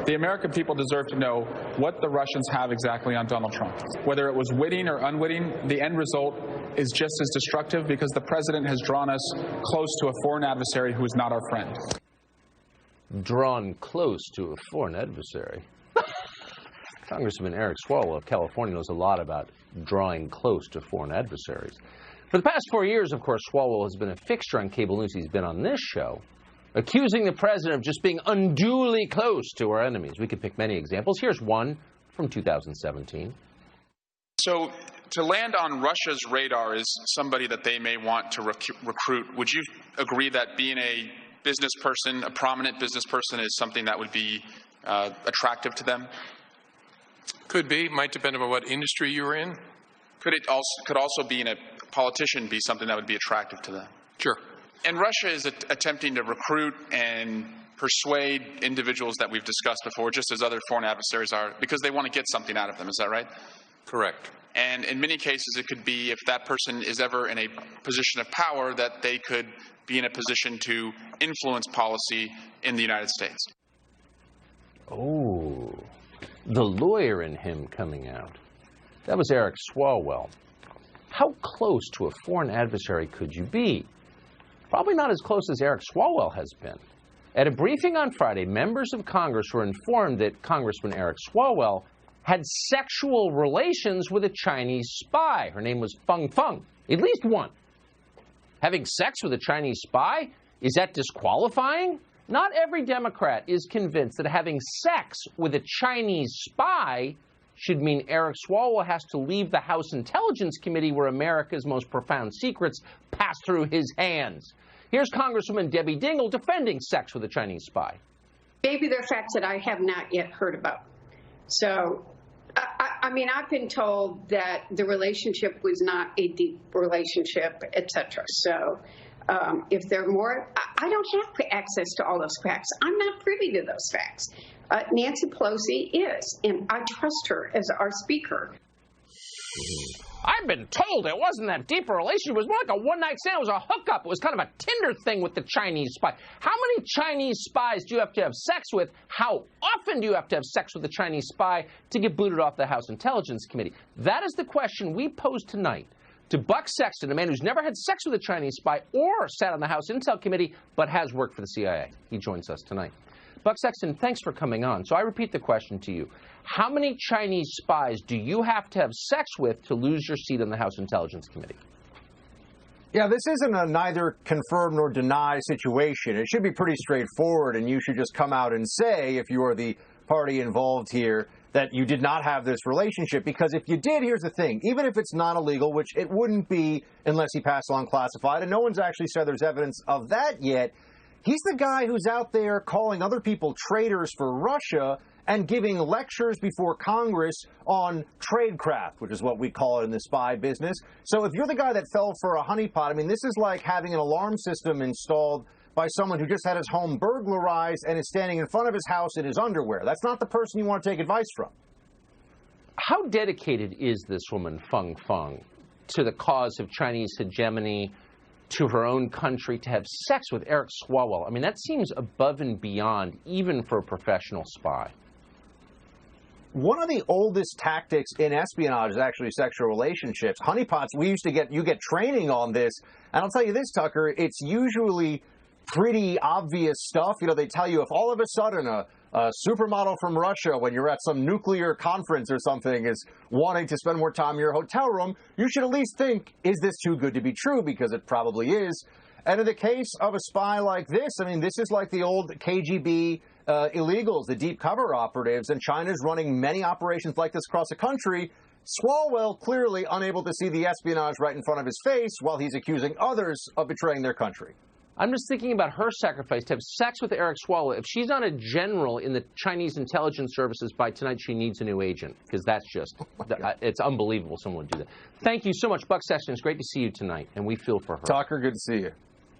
The American people deserve to know what the Russians have exactly on Donald Trump. Whether it was witting or unwitting, the end result is just as destructive because the president has drawn us close to a foreign adversary who is not our friend. Drawn close to a foreign adversary. Congressman Eric Swalwell of California knows a lot about drawing close to foreign adversaries. For the past 4 years, of course, Swalwell has been a fixture on cable news. He's been on this show, accusing the president of just being unduly close to our enemies. We could pick many examples. Here's one from 2017. So to land on Russia's radar is somebody that they may want to recruit. Would you agree that being a business person, a prominent business person, is something that would be attractive to them? Could be. Might depend on what industry you were in. Could also being a politician be something that would be attractive to them? Sure. And Russia is attempting to recruit and persuade individuals that we've discussed before, just as other foreign adversaries are, because they want to get something out of them. Is that right? Correct. And in many cases, it could be, if that person is ever in a position of power, that they could be in a position to influence policy in the United States. Oh, the lawyer in him coming out. That was Eric Swalwell. How close to a foreign adversary could you be? Probably not as close as Eric Swalwell has been. At a briefing on Friday, members of Congress were informed that Congressman Eric Swalwell had sexual relations with a Chinese spy. Her name was Feng Feng, at least one. Having sex with a Chinese spy, is that disqualifying? Not every Democrat is convinced that having sex with a Chinese spy should mean Eric Swalwell has to leave the House Intelligence Committee where America's most profound secrets pass through his hands. Here's Congresswoman Debbie Dingell defending sex with a Chinese spy. Maybe they're facts that I have not yet heard about. So, I mean, I've been told that the relationship was not a deep relationship, etc. So, if there are more, I don't have access to all those facts. I'm not privy to those facts. Nancy Pelosi is, and I trust her as our speaker. I've been told it wasn't that deep a relationship. It was more like a one-night stand. It was a hookup. It was kind of a Tinder thing with the Chinese spy. How many Chinese spies do you have to have sex with? How often do you have to have sex with a Chinese spy to get booted off the House Intelligence Committee? That is the question we pose tonight to Buck Sexton, a man who's never had sex with a Chinese spy or sat on the House Intel Committee, but has worked for the CIA. He joins us tonight. Buck Sexton, thanks for coming on. So I repeat the question to you. How many Chinese spies do you have to have sex with to lose your seat on the House Intelligence Committee? Yeah, this isn't a neither confirm nor deny situation. It should be pretty straightforward, and you should just come out and say, if you are the party involved here, that you did not have this relationship. Because if you did, here's the thing. Even if it's not illegal, which it wouldn't be unless he passed along classified, and no one's actually said there's evidence of that yet, he's the guy who's out there calling other people traitors for Russia and giving lectures before Congress on tradecraft, which is what we call it in the spy business. So if you're the guy that fell for a honeypot, I mean, this is like having an alarm system installed by someone who just had his home burglarized and is standing in front of his house in his underwear. That's not the person you want to take advice from. How dedicated is this woman, Feng Feng, to the cause of Chinese hegemony, to her own country, to have sex with Eric Swalwell? I mean, that seems above and beyond, even for a professional spy. One of the oldest tactics in espionage is actually sexual relationships. Honeypots, you get training on this. And I'll tell you this, Tucker, it's usually pretty obvious stuff. You know, they tell you if all of a sudden a supermodel from Russia, when you're at some nuclear conference or something, is wanting to spend more time in your hotel room, you should at least think, is this too good to be true? Because it probably is. And in the case of a spy like this, I mean, this is like the old KGB illegals, the deep cover operatives, and China's running many operations like this across the country. Swalwell clearly unable to see the espionage right in front of his face while he's accusing others of betraying their country. I'm just thinking about her sacrifice to have sex with Eric Swalwell. If she's not a general in the Chinese intelligence services by tonight, she needs a new agent, because that's just, it's unbelievable someone would do that. Thank you so much, Buck Sexton. It's great to see you tonight, and we feel for her. Tucker, good to see you.